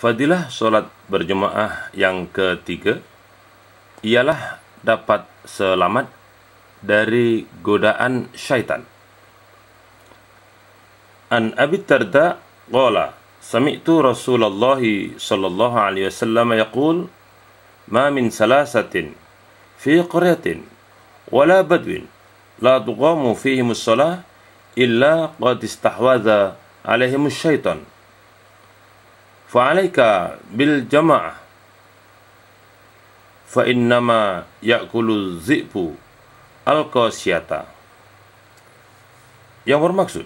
Fadilah solat berjemaah yang ketiga ialah dapat selamat dari godaan syaitan. An Abi Darda qala sami'tu Rasulullah sallallahu alaihi wasallam yaqul ma min salasatin fi qaryatin wala badwin la tuqamu fihim as-salah illa qad istahwadha alaihim asy-syaitan fa'alaika bil jama'ah fa innama ya'kulu dhi'bu al-qasiyata. Yang bermaksud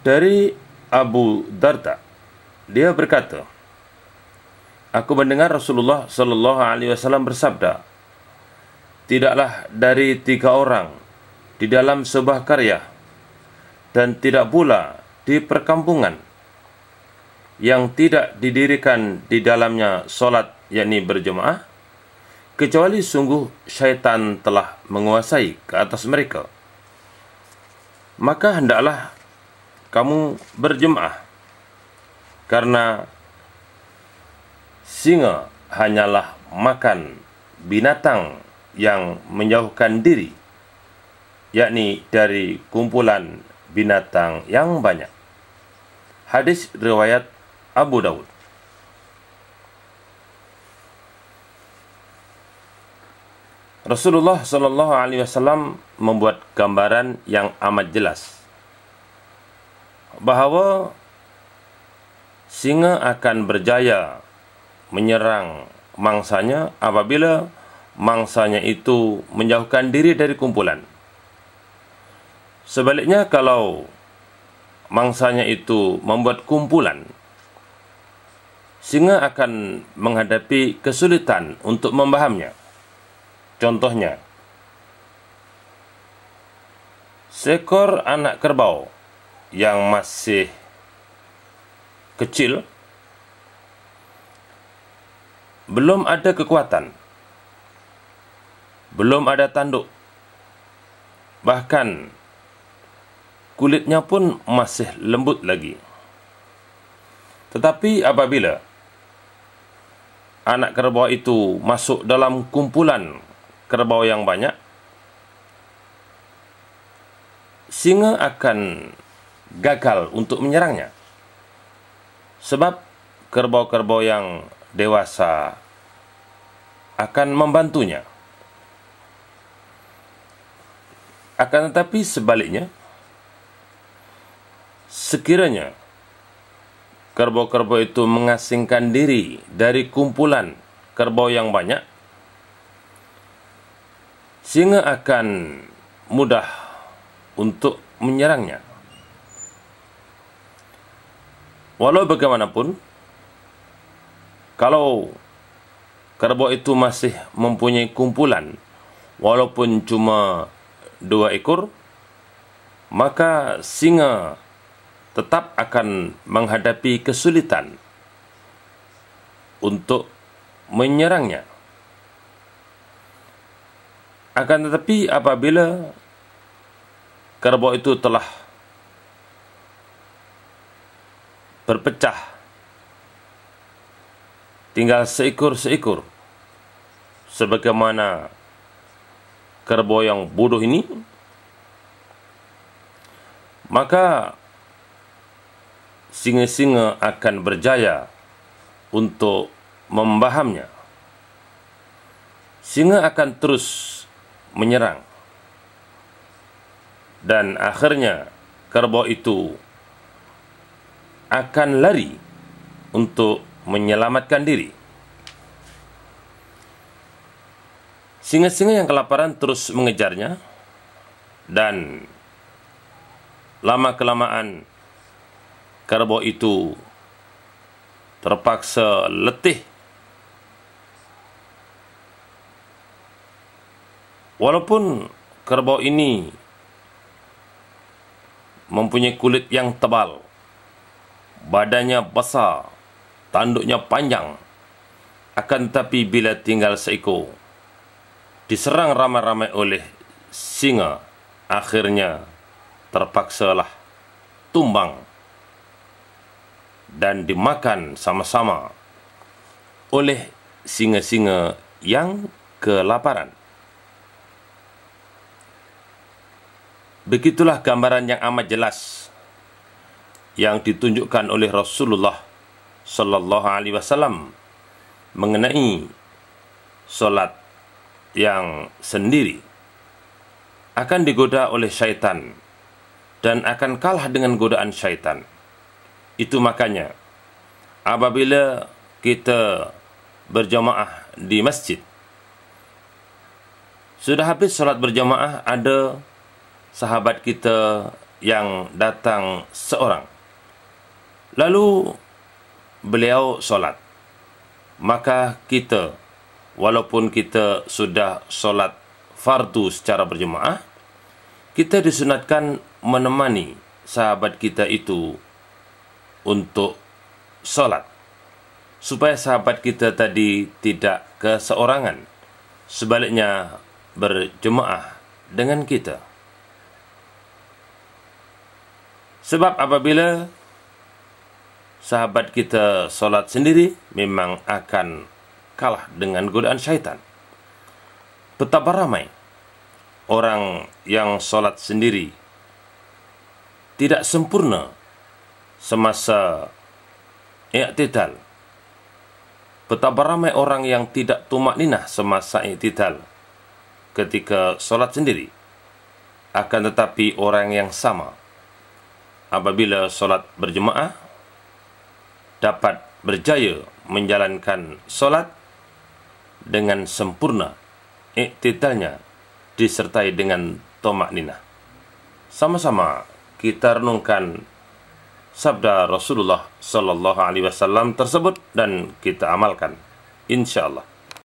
dari Abu Darda, dia berkata, aku mendengar Rasulullah sallallahu alaihi wasallam bersabda, tidaklah dari 3 orang di dalam sebuah karya dan tidak pula di perkampungan yang tidak didirikan di dalamnya solat, yakni berjemaah, kecuali sungguh syaitan telah menguasai ke atas mereka. Maka hendaklah kamu berjemaah, karena singa hanyalah makan binatang yang menjauhkan diri, yakni dari kumpulan binatang yang banyak. Hadis riwayat Abu Daud. Rasulullah sallallahu alaihi wasallam membuat gambaran yang amat jelas bahawa singa akan berjaya menyerang mangsanya apabila mangsanya itu menjauhkan diri dari kumpulan. Sebaliknya, kalau mangsanya itu membuat kumpulan, singa akan menghadapi kesulitan untuk membahamnya. Contohnya, seekor anak kerbau yang masih kecil, belum ada kekuatan, belum ada tanduk, bahkan kulitnya pun masih lembut lagi. Tetapi apabila anak kerbau itu masuk dalam kumpulan kerbau yang banyak, singa akan gagal untuk menyerangnya, sebab kerbau-kerbau yang dewasa akan membantunya. Akan tetapi sebaliknya, sekiranya kerbau-kerbau itu mengasingkan diri dari kumpulan kerbau yang banyak, singa akan mudah untuk menyerangnya. Walau bagaimanapun, kalau kerbau itu masih mempunyai kumpulan, walaupun cuma 2 ekor, maka singa tetap akan menghadapi kesulitan untuk menyerangnya. Akan tetapi apabila kerbau itu telah berpecah, tinggal seekor-seekor, sebagaimana kerbau yang bodoh ini, maka singa-singa akan berjaya untuk membahamnya. Singa akan terus menyerang, dan akhirnya kerbau itu akan lari untuk menyelamatkan diri. Singa-singa yang kelaparan terus mengejarnya, dan lama-kelamaan kerbau itu terpaksa letih. Walaupun kerbau ini mempunyai kulit yang tebal, badannya besar, tanduknya panjang, akan tetapi bila tinggal seekor, diserang ramai-ramai oleh singa, akhirnya terpaksalah tumbang dan dimakan sama-sama oleh singa-singa yang kelaparan. Begitulah gambaran yang amat jelas yang ditunjukkan oleh Rasulullah sallallahu alaihi wasallam mengenai solat yang sendiri akan digoda oleh syaitan dan akan kalah dengan godaan syaitan. Itu makanya apabila kita berjamaah di masjid, sudah habis solat berjamaah, ada sahabat kita yang datang seorang, lalu beliau solat, maka kita, walaupun kita sudah solat fardu secara berjemaah, kita disunatkan menemani sahabat kita itu untuk solat, supaya sahabat kita tadi tidak keseorangan, sebaliknya berjemaah dengan kita. Sebab apabila sahabat kita solat sendiri, memang akan kalah dengan godaan syaitan. Betapa ramai orang yang solat sendiri tidak sempurna semasa i'tidal. Betapa ramai orang yang tidak tumakninah semasa i'tidal ketika solat sendiri. Akan tetapi orang yang sama, apabila solat berjemaah, dapat berjaya menjalankan solat dengan sempurna, i'tidalnya disertai dengan tumakninah. Sama-sama kita renungkan sabda Rasulullah sallallahu alaihi wasallam tersebut dan kita amalkan, insyaallah.